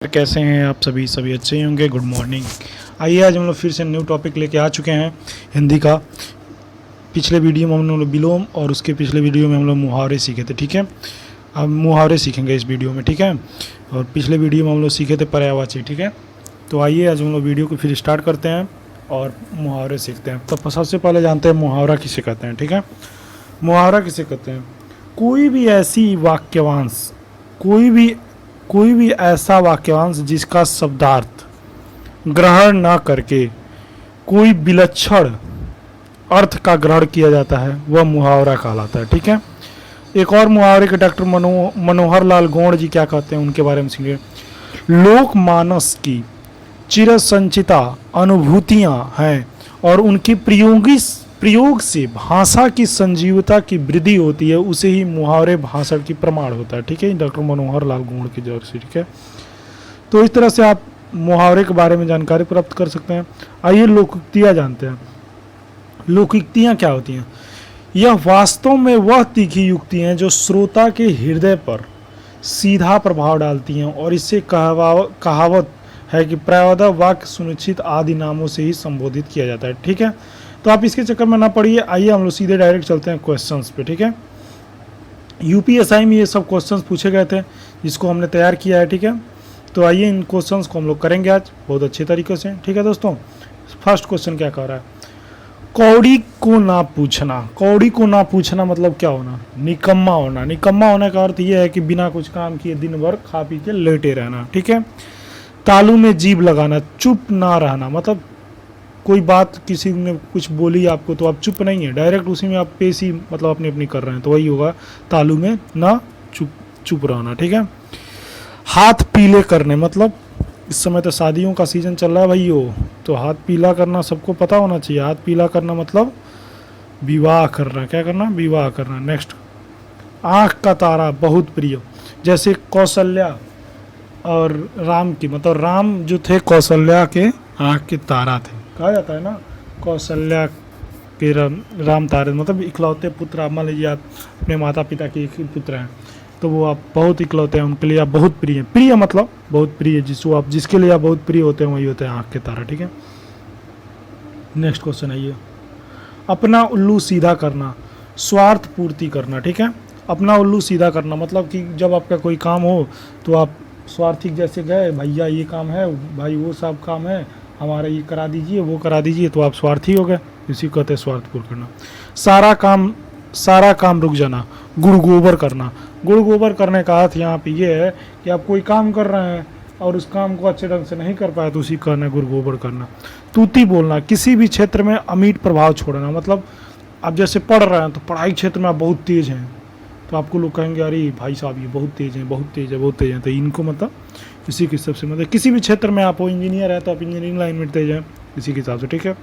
कैसे हैं आप सभी अच्छे ही होंगे। Good morning. आइए आज हम लोग फिर से न्यू टॉपिक लेके आ चुके हैं हिंदी का। पिछले वीडियो में हम लोग विलोम और उसके पिछले वीडियो में हम लोग मुहावरे सीखे थे, ठीक है। अब मुहावरे सीखेंगे इस वीडियो में, ठीक है। और पिछले वीडियो में हम लोग सीखे थे पर्यायवाची, ठीक है। तो आइए आज हम लोग वीडियो को फिर स्टार्ट करते हैं और मुहावरे सीखते हैं। तो सबसे पहले जानते हैं मुहावरा किसे कहते हैं, ठीक है। मुहावरा किसे कहते हैं? कोई भी ऐसी वाक्यांश, कोई भी ऐसा वाक्यांश जिसका शब्दार्थ ग्रहण ना करके कोई विलक्षण अर्थ का ग्रहण किया जाता है वह मुहावरा कहलाता है, ठीक है। एक और मुहावरे के डॉक्टर मनोहर लाल गौड़ जी क्या कहते हैं उनके बारे में सुनिए। लोकमानस की चिरसंचिता अनुभूतियां हैं और उनकी प्रयोग से भाषा की संजीवता की वृद्धि होती है, उसे ही मुहावरे भाषा की प्रमाण होता है, ठीक है। डॉक्टर मनोहर लाल गौड़ की जोर से, ठीक है। तो इस तरह से आप मुहावरे के बारे में जानकारी प्राप्त कर सकते हैं। आइए लोकोक्तियाँ जानते हैं। लोकोक्तियाँ क्या होती हैं? यह वास्तव में वह तीखी युक्ति हैं जो श्रोता के हृदय पर सीधा प्रभाव डालती हैं और इससे कहावत है कि प्रायः वाक्य सुनिश्चित आदि नामों से ही संबोधित किया जाता है, ठीक है। तो आप इसके चक्कर में ना पड़िए। आइए हम लोग सीधे डायरेक्ट चलते हैं क्वेश्चंस पे, ठीक है। यूपीएसआई में ये सब क्वेश्चंस पूछे गए थे जिसको हमने तैयार किया है, ठीक है। तो आइए इन क्वेश्चंस को हम लोग करेंगे आज बहुत अच्छे तरीके से, ठीक है दोस्तों। फर्स्ट क्वेश्चन क्या कह रहा है? कौड़ी को ना पूछना। कौड़ी को ना पूछना मतलब क्या होना? निकम्मा होना। निकम्मा होने का अर्थ यह है कि बिना कुछ काम किए दिन भर खा पी के लेटे रहना, ठीक है। तालू में जीभ लगाना, चुप ना रहना मतलब कोई बात किसी ने कुछ बोली आपको तो आप चुप नहीं है, डायरेक्ट उसी में आप पेशी मतलब अपनी अपनी कर रहे हैं, तो वही होगा तालू में ना चुप रहना, ठीक है। हाथ पीले करने मतलब इस समय तो शादियों का सीजन चल रहा है भाइयों, तो हाथ पीला करना सबको पता होना चाहिए। हाथ पीला करना मतलब विवाह करना। क्या करना? विवाह करना। नेक्स्ट, आँख का तारा बहुत प्रिय, जैसे कौशल्या और राम की, मतलब राम जो थे कौशल्या के आँख के तारा थे, कहा जाता है ना। कौशल्या के राम तारे मतलब इकलौते पुत्र। आप मान लीजिए आप अपने माता पिता के एक ही पुत्र हैं तो वो आप बहुत इकलौते हैं, उनके लिए आप बहुत प्रिय हैं। प्रिय मतलब बहुत प्रिय, जिसके लिए आप बहुत प्रिय होते हैं वही होते हैं आँख के तारा, ठीक है। नेक्स्ट क्वेश्चन है ये, अपना उल्लू सीधा करना, स्वार्थ पूर्ति करना, ठीक है। अपना उल्लू सीधा करना मतलब कि जब आपका कोई काम हो तो आप स्वार्थी जैसे गए, भैया ये काम है, भाई वो सब काम है, हमारा ये करा दीजिए वो करा दीजिए, तो आप स्वार्थी हो गए, इसी को कहते हैं स्वार्थपूर्ण करना। सारा काम रुक जाना, गुड़ गोबर करना। गुड़ गोबर करने का अर्थ यहाँ पे ये है कि आप कोई काम कर रहे हैं और उस काम को अच्छे ढंग से नहीं कर पाए तो उसी करना गुड़ गोबर करना। तूती बोलना, किसी भी क्षेत्र में अमिट प्रभाव छोड़ना मतलब आप जैसे पढ़ रहे हैं तो पढ़ाई क्षेत्र में आप बहुत तेज़ हैं तो आपको लोग कहेंगे अरे भाई साहब ये बहुत तेज़ हैं, बहुत तेज़ है, बहुत तेज़ हैं, तो इनको मतलब इसी के हिसाब से मतलब किसी भी क्षेत्र में आप हो, इंजीनियर है तो आप इंजीनियरिंग लाइन में तेज हैं, इसी के हिसाब से, ठीक है।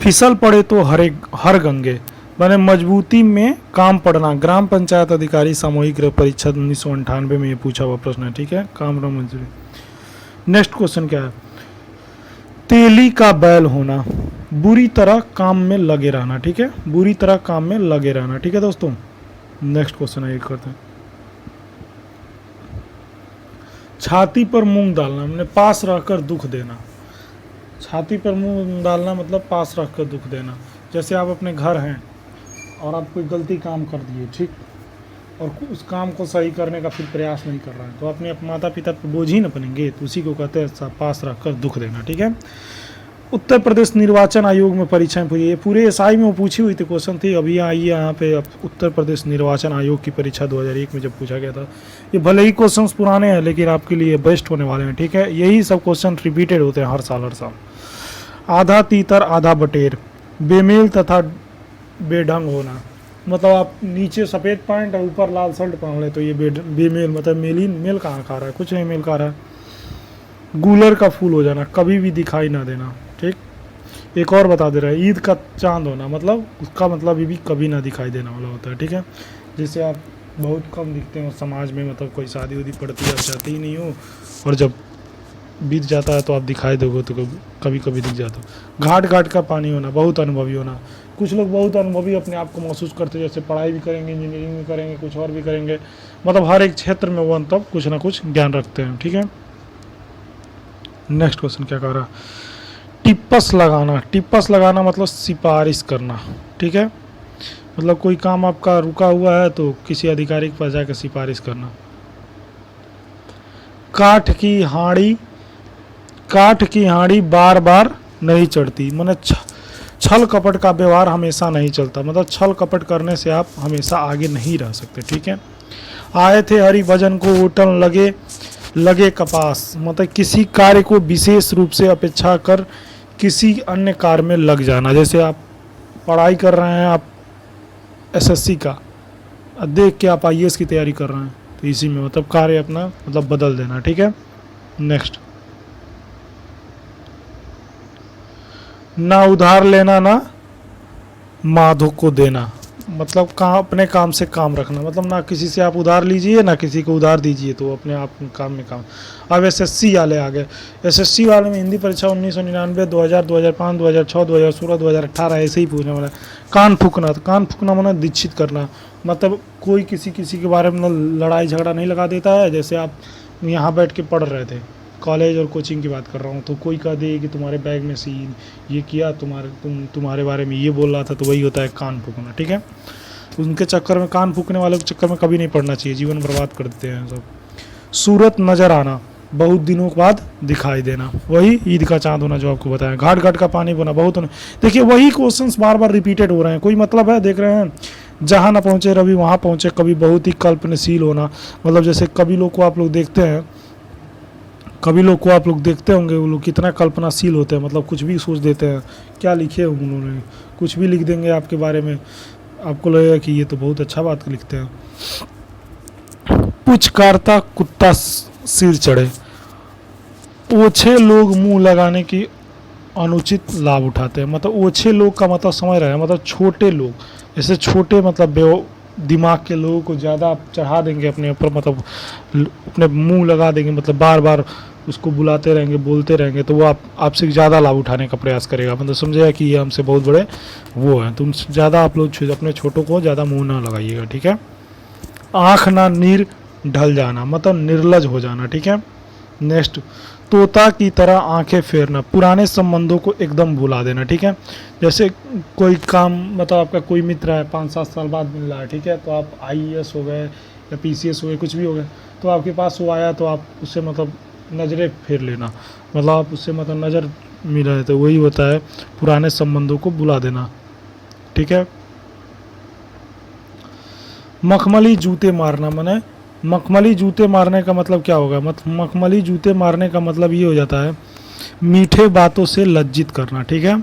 फिसल पड़े तो हर गंगे मैंने मजबूती में काम पड़ना। ग्राम पंचायत अधिकारी सामूहिक परीक्षा 1998 में ये पूछा हुआ प्रश्न है, ठीक है। काम मंजूरी। नेक्स्ट क्वेश्चन क्या है? तेली का बैल होना, बुरी तरह काम में लगे रहना, ठीक है। बुरी तरह काम में लगे रहना, ठीक है दोस्तों। नेक्स्ट क्वेश्चन है, एक करते हैं। छाती पर मूंग डालना मैंने पास रहकर दुख देना। छाती पर मूंग डालना मतलब पास रखकर दुख देना। जैसे आप अपने घर हैं और आप कोई गलती काम कर दिए, ठीक, और उस काम को सही करने का फिर प्रयास नहीं कर रहे हैं तो अपने माता पिता पर बोझ ही न बनेंगे, तो उसी को कहते हैं पास रखकर दुख देना, ठीक है। उत्तर प्रदेश निर्वाचन आयोग में परीक्षाएं पूरी, ये पूरे एसआई में वो पूछी हुई थी क्वेश्चन थी। अभी आइए यहाँ पे उत्तर प्रदेश निर्वाचन आयोग की परीक्षा 2001 में जब पूछा गया था। ये भले ही क्वेश्चंस पुराने हैं लेकिन आपके लिए बेस्ट होने वाले हैं, ठीक है। यही सब क्वेश्चन रिपीटेड होते हैं हर साल। आधा तीतर आधा बटेर, बेमेल तथा बेढंग होना मतलब आप नीचे सफ़ेद पैंट और ऊपर लाल शर्ट पहन ले तो ये बेमेल मतलब मेल कहाँ खा रहा है, कुछ नहीं मेल खा रहा है। गूलर का फूल हो जाना, कभी भी दिखाई ना देना, ठीक। एक और बता दे रहा है, ईद का चांद होना मतलब उसका मतलब भी कभी ना दिखाई देना वाला होता है, ठीक है। जैसे आप बहुत कम दिखते हो समाज में, मतलब कोई शादी उदी पड़ती है आप चाहते ही नहीं हो और जब बीत जाता है तो आप दिखाई दोगे तो कभी कभी दिख जाता हो। घाट घाट का पानी होना, बहुत अनुभवी होना, कुछ लोग बहुत अनुभवी अपने आप को महसूस करते हैं, जैसे पढ़ाई भी करेंगे, इंजीनियरिंग भी करेंगे, कुछ और भी करेंगे, मतलब हर एक क्षेत्र में वो मतलब कुछ ना कुछ ज्ञान रखते हैं। ठीक है, नेक्स्ट क्वेश्चन क्या कह रहा है, टिप्पस लगाना। टिप्पस लगाना मतलब सिफारिश करना। ठीक है, मतलब कोई काम आपका रुका हुआ है तो किसी अधिकारी के पास जाकर सिफारिश करना। काठ की हांडी बार बार नहीं चढ़ती, मतलब छल कपट का व्यवहार हमेशा नहीं चलता, मतलब छल कपट करने से आप हमेशा आगे नहीं रह सकते। ठीक है, आए थे हरि भजन को उठन लगे कपास, मतलब किसी कार्य को विशेष रूप से अपेक्षा कर किसी अन्य कार्य में लग जाना। जैसे आप पढ़ाई कर रहे हैं, आप एसएससी का, देख के आप आईएएस की तैयारी कर रहे हैं, तो इसी में मतलब कार्य अपना मतलब बदल देना। ठीक है, नेक्स्ट, ना उधार लेना ना माधो को देना, मतलब अपने काम से काम रखना, मतलब ना किसी से आप उधार लीजिए ना किसी को उधार दीजिए, तो अपने आप काम में काम। अब एसएससी वाले आ गए, एसएससी वाले में हिंदी परीक्षा 1999, 2000, 2005, 2006, 2016, 2018 ऐसे ही पूछने वाला है। कान फूकना माना दीक्षित करना, मतलब कोई किसी के बारे में लड़ाई झगड़ा नहीं लगा देता है। जैसे आप यहाँ बैठ के पढ़ रहे थे, कॉलेज और कोचिंग की बात कर रहा हूँ, तो कोई कह दे कि तुम्हारे बैग में से ये किया, तुम्हारे बारे में ये बोल रहा था, तो वही होता है कान फूकना। ठीक है, उनके चक्कर में, कान फूकने वाले के चक्कर में कभी नहीं पड़ना चाहिए, जीवन बर्बाद कर देते हैं सब। सूरत नजर आना, बहुत दिनों के बाद दिखाई देना, वही ईद का चांद होना जो आपको बताया। घाट घाट का पानी बोना, बहुत होना। देखिए वही क्वेश्चंस बार बार रिपीटेड हो रहे हैं, कोई मतलब है, देख रहे हैं। जहाँ ना पहुँचे रवि वहाँ पहुँचे कभी, बहुत ही कल्पनाशील होना, मतलब जैसे कवि लोग को आप लोग देखते हैं, कभी लोग को आप लोग देखते होंगे, वो लोग कितना कल्पनाशील होते हैं, मतलब कुछ भी सोच देते हैं। क्या लिखे होंगे उन्होंने, कुछ भी लिख देंगे आपके बारे में, आपको लगेगा कि ये तो बहुत अच्छा बात लिखते हैं। पुचकारता कुत्ता सिर चढ़े, ओछे लोग मुंह लगाने की अनुचित लाभ उठाते हैं, मतलब ओछे लोग का मतलब समझ रहे हैं, मतलब छोटे लोग, जैसे छोटे मतलब दिमाग के लोगों को ज़्यादा आप चढ़ा देंगे अपने ऊपर, मतलब अपने मुंह लगा देंगे, मतलब बार बार उसको बुलाते रहेंगे, बोलते रहेंगे, तो वो आपसे ज़्यादा लाभ उठाने का प्रयास करेगा, मतलब समझेगा कि ये हमसे बहुत बड़े वो हैं। तुम ज़्यादा आप लोग अपने छोटों को ज़्यादा मुंह ना लगाइएगा। ठीक है, आँख ना नीर ढल जाना, मतलब निर्लज हो जाना। ठीक है, नेक्स्ट, तोता की तरह आंखें फेरना, पुराने संबंधों को एकदम भुला देना। ठीक है, जैसे कोई काम, मतलब आपका कोई मित्र है 5-7 साल बाद मिल रहा है, ठीक है, तो आप आईएएस हो गए या पीसीएस हो गए, कुछ भी हो गए, तो आपके पास वो आया तो आप उससे मतलब नज़रें फेर लेना, मतलब आप उससे मतलब नज़र मिला है, तो वही होता है पुराने संबंधों को भुला देना। ठीक है, मखमली जूते मारना, माने मखमली जूते मारने का मतलब क्या होगा, मखमली जूते मारने का मतलब ये हो जाता है मीठे बातों से लज्जित करना। ठीक है,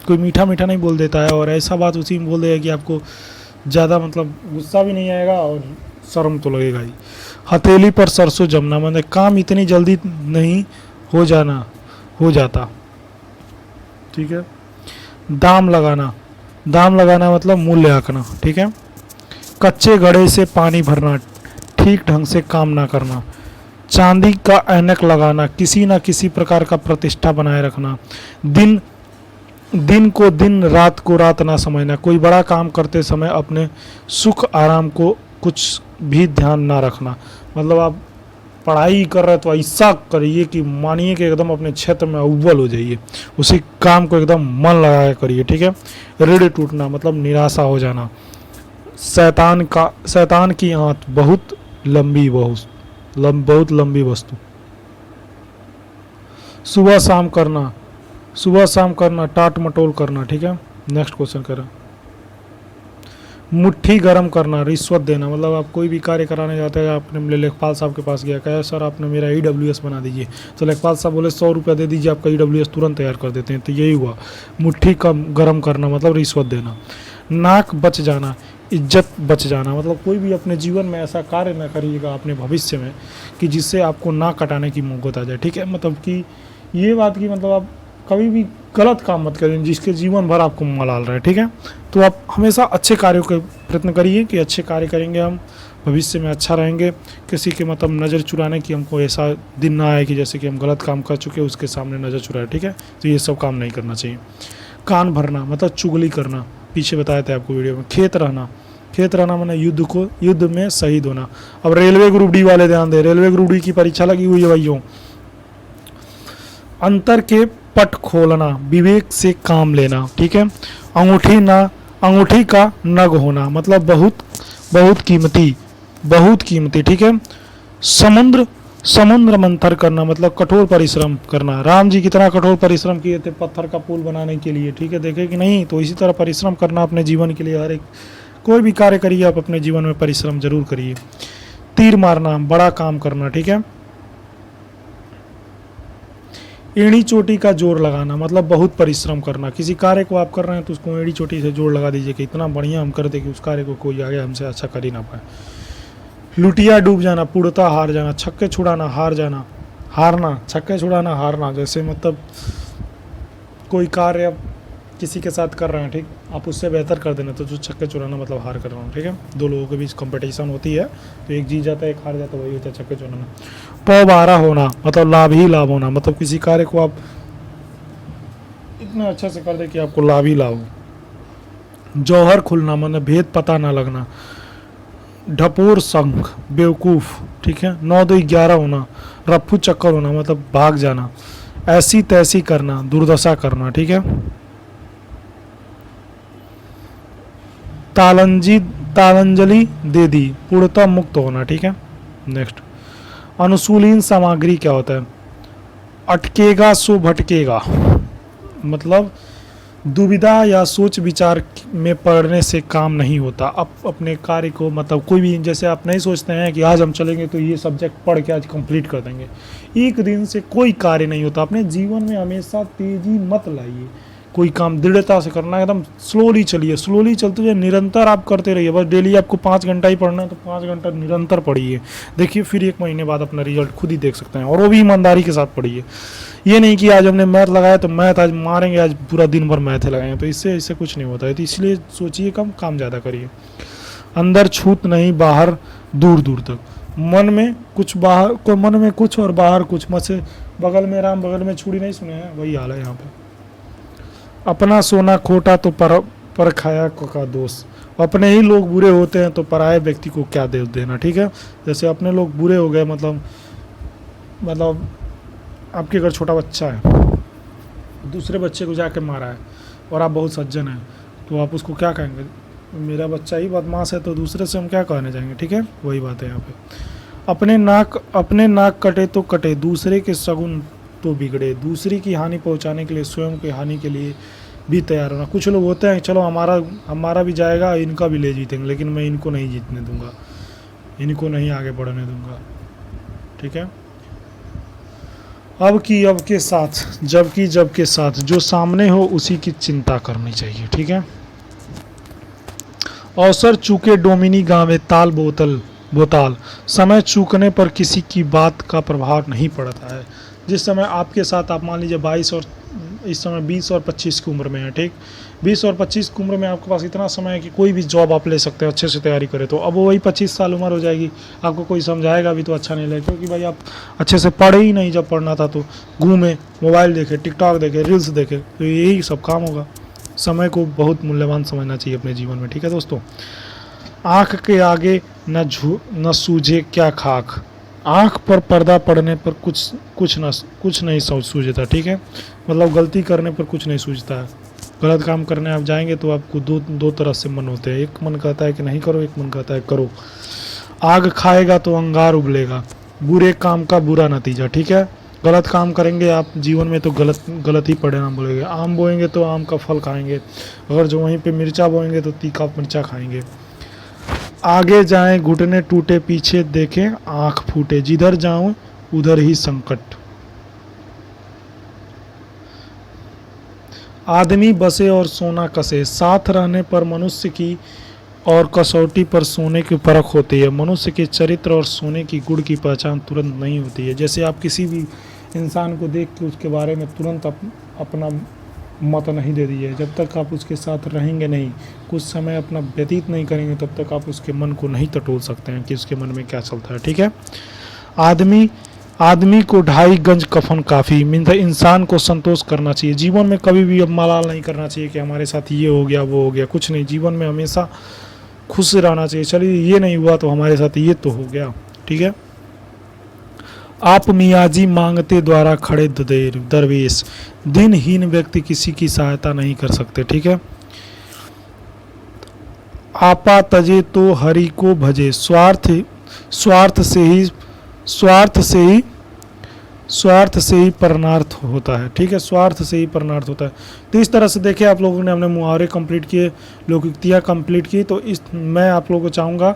कोई मीठा मीठा नहीं बोल देता है और ऐसा बात उसी में बोल देगा कि आपको ज़्यादा मतलब गुस्सा भी नहीं आएगा और शर्म तो लगेगा ही। हथेली पर सरसों जमना, मतलब काम इतनी जल्दी नहीं हो जाता। ठीक है, दाम लगाना मतलब मूल्य आंकना। ठीक है, कच्चे घड़े से पानी भरना, ठीक ढंग से काम ना करना। चांदी का ऐनक लगाना, किसी ना किसी प्रकार का प्रतिष्ठा बनाए रखना। दिन को दिन, रात को रात ना समझना, कोई बड़ा काम करते समय अपने सुख आराम को कुछ भी ध्यान ना रखना, मतलब आप पढ़ाई कर रहे तो ऐसा करिए कि मानिए कि एकदम अपने क्षेत्र में अव्वल हो जाइए, उसी काम को एकदम मन लगा के करिए। ठीक है, ऋण टूटना मतलब निराशा हो जाना। शैतान की आंत बहुत लंबी वस्तु। सुबह शाम करना, टाट मटोल करना। ठीक है, नेक्स्ट क्वेश्चन करें, मुट्ठी गरम करना, रिश्वत देना, मतलब आप कोई भी कार्य कराने जाते हैं, आपने लेखपाल साहब के पास गया, कहा सर आपने मेरा ईडब्ल्यूएस बना दीजिए, तो लेखपाल साहब बोले 100 रुपया दे दीजिए, आपका ईडब्ल्यूएस तुरंत तैयार कर देते हैं, तो यही हुआ मुट्ठी गरम करना, मतलब रिश्वत देना। नाक बच जाना, इज्जत बच जाना, मतलब कोई भी अपने जीवन में ऐसा कार्य ना करिएगा अपने भविष्य में कि जिससे आपको नाक कटाने की मुहूर्त आ जाए। ठीक है, मतलब कि ये बात की मतलब आप कभी भी गलत काम मत करें जिसके जीवन भर आपको मलाल रहे। ठीक है, तो आप हमेशा अच्छे कार्यों के प्रयत्न करिए कि अच्छे कार्य करेंगे हम भविष्य में अच्छा रहेंगे, किसी के मतलब नज़र चुराने की हमको ऐसा दिन ना आए कि जैसे कि हम गलत काम कर चुके उसके सामने नज़र चुराए। ठीक है, तो ये सब काम नहीं करना चाहिए। कान भरना मतलब चुगली करना, पीछे बताए थे आपको वीडियो में। खेत रहना माने युद्ध में शहीद होना। अब रेलवे ग्रुप डी वाले ध्यान दे, रेलवे ग्रुप डी की परीक्षा लगी हुई है भाइयों। अंतर के पट खोलना, विवेक से काम लेना, ठीक है। अंगूठी का नग होना मतलब बहुत कीमती, ठीक है। समुद्र मंथन करना मतलब कठोर परिश्रम करना। राम जी कितना कठोर परिश्रम किए थे पत्थर का पुल बनाने के लिए, ठीक है। देखे कि नहीं, तो इसी तरह परिश्रम करना अपने जीवन के लिए। हर एक कोई भी कार्य करिए आप अपने जीवन में परिश्रम जरूर करिए। तीर मारना, बड़ा काम करना, ठीक है। एड़ी चोटी का जोर लगाना मतलब बहुत परिश्रम करना। किसी कार्य को आप कर रहे हैं तो उसको एड़ी चोटी से जोर लगा दीजिए कि इतना बढ़िया हम कर दे कि उस कार्य को कोई आगे हमसे अच्छा कर ही ना पाए। लुटिया डूब जाना, पूर्णतः हार जाना। छक्के छुड़ाना, हारना, छक्के छुड़ाना, हारना। जैसे मतलब कोई कार्य किसी के साथ कर रहे हैं, ठीक, आप उससे बेहतर कर देना, तो जो छक्के छुड़ाना मतलब हार कर रहा हूँ, ठीक है। दो लोगों के बीच कंपटीशन होती है तो एक जीत जाता है एक हार जाता है, वही होता है छक्के छुड़ाना। पौबारा होना मतलब लाभ ही लाभ होना, मतलब किसी कार्य को आप इतना अच्छा से कर दे कि आपको लाभ ही लाभ हो। जौहर खुलना मतलब भेद पता ना लगना। ढपोर संख बेवकूफ़, ठीक है। 9 2 11 होना, रफ्फू चक्कर होना मतलब भाग जाना। ऐसी तैसी करना, दुर्दशा करना, ठीक है। तालंजलि दे दी, पूर्णतः मुक्त होना, ठीक है। नेक्स्ट, अनुसूलीन सामग्री क्या होता है? अटकेगा सो भटकेगा मतलब दुविधा या सोच विचार में पड़ने से काम नहीं होता। आप अपने कार्य को मतलब कोई भी, जैसे आप नहीं सोचते हैं कि आज हम चलेंगे तो ये सब्जेक्ट पढ़ के आज कंप्लीट कर देंगे, एक दिन से कोई कार्य नहीं होता। अपने जीवन में हमेशा तेजी मत लाइए, कोई काम दृढ़ता से करना है, एकदम स्लोली चलिए, स्लोली चलते हुए निरंतर आप करते रहिए। बस डेली आपको 5 घंटा ही पढ़ना है तो 5 घंटा निरंतर पढ़िए, देखिए फिर 1 महीने बाद अपना रिजल्ट खुद ही देख सकते हैं। और वो भी ईमानदारी के साथ पढ़िए, ये नहीं कि आज हमने मैथ लगाया तो मैथ आज मारेंगे, आज पूरा दिन भर मैथ लगाएंगे, तो इससे कुछ नहीं होता है। तो इसलिए सोचिए कम, काम ज़्यादा करिए। अंदर छूत नहीं, बाहर दूर दूर तक। मन में कुछ और बाहर कुछ मत से, बगल में राम बगल में छुरी, नहीं सुने हैं, वही हाल है यहाँ पे। अपना सोना खोटा तो पर खाया का दोष। अपने ही लोग बुरे होते हैं तो पराये व्यक्ति को क्या दे देना, ठीक है। जैसे अपने लोग बुरे हो गए मतलब आपके घर छोटा बच्चा है, दूसरे बच्चे को जाके मारा है और आप बहुत सज्जन हैं, तो आप उसको क्या कहेंगे? मेरा बच्चा ही बदमाश है, तो दूसरे से हम क्या कहने जाएंगे, ठीक है। वही बात है यहाँ पे। अपने नाक कटे तो कटे, दूसरे के शगुन तो बिगड़े। दूसरे की हानि पहुंचाने के लिए स्वयं की हानि के लिए भी तैयार होना। कुछ लोग होते हैं चलो हमारा भी जाएगा, इनका भी ले जीतेंगे, लेकिन मैं इनको नहीं जीतने दूंगा, इनको नहीं आगे बढ़ने दूंगा, ठीक है। अब के साथ, जब के साथ, जो सामने हो उसी की चिंता करनी चाहिए, ठीक है। अवसर चूके डोमिनी गावे ताल बोताल। समय चूकने पर किसी की बात का प्रभाव नहीं पड़ता है। जिस समय आपके साथ, आप मान लीजिए 22 और इस समय 20 और 25 की उम्र में है, ठीक। 20 और 25 की उम्र में आपके पास इतना समय है कि कोई भी जॉब आप ले सकते हैं, अच्छे से तैयारी करें। तो अब वही 25 साल उम्र हो जाएगी, आपको कोई समझाएगा भी तो अच्छा नहीं लगेगा, क्योंकि भाई आप अच्छे से पढ़े ही नहीं। जब पढ़ना था तो घूमे, मोबाइल देखे, टिकटॉक देखे, रील्स देखे, तो यही सब काम होगा। समय को बहुत मूल्यवान समझना चाहिए अपने जीवन में, ठीक है दोस्तों। आँख के आगे न सूझे क्या खाक। आँख पर पर्दा पड़ने पर कुछ नहीं सूझता, ठीक है। मतलब गलती करने पर कुछ नहीं सूझता है। गलत काम करने आप जाएंगे तो आपको दो तरह से मन होते हैं, एक मन कहता है कि नहीं करो, एक मन कहता है करो। आग खाएगा तो अंगार उबलेगा, बुरे काम का बुरा नतीजा, ठीक है। गलत काम करेंगे आप जीवन में तो गलत ही परिणाम बोलेंगे। आम बोएंगे तो आम का फल खाएंगे, अगर जो वहीं पे मिर्चा बोएंगे तो तीखा मिर्चा खाएंगे। आगे जाएं घुटने टूटे, पीछे देखें आंख फूटे, जिधर जाऊं उधर ही संकट। आदमी बसे और सोना कसे, साथ रहने पर मनुष्य की और कसौटी पर सोने की परख होती है। मनुष्य के चरित्र और सोने की गुण की पहचान तुरंत नहीं होती है। जैसे आप किसी भी इंसान को देख के उसके बारे में तुरंत अपना मत नहीं दे दीजिए। जब तक आप उसके साथ रहेंगे नहीं, कुछ समय अपना व्यतीत नहीं करेंगे, तब तक आप उसके मन को नहीं टटोल सकते हैं कि उसके मन में क्या चलता है, ठीक है। आदमी आदमी को 2.5 गज कफन काफ़ी। मीन्स इंसान को संतोष करना चाहिए जीवन में, कभी भी अब मलाल नहीं करना चाहिए कि हमारे साथ ये हो गया वो हो गया, कुछ नहीं। जीवन में हमेशा खुश रहना चाहिए। चलिए ये नहीं हुआ तो हमारे साथ ये तो हो गया, ठीक है। आप मियाजी मांगते द्वारा खड़े दरवेश, दिनहीन व्यक्ति किसी की सहायता नहीं कर सकते, ठीक है। आपा तजे तो हरि को भजे, स्वार्थ से ही परमार्थ होता है, ठीक है। स्वार्थ से ही परमार्थ होता है। तो इस तरह से देखिए आप लोगों ने हमने मुहावरे कंप्लीट किए, लोकोक्तियाँ कंप्लीट की। तो मैं आप लोगों को चाहूँगा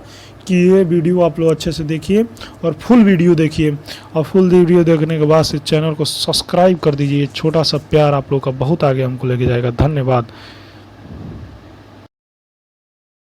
कि ये वीडियो आप लोग अच्छे से देखिए और फुल वीडियो देखिए, और फुल वीडियो देखने के बाद इस चैनल को सब्सक्राइब कर दीजिए। छोटा सा प्यार आप लोग का बहुत आगे हमको लेके जाएगा। धन्यवाद।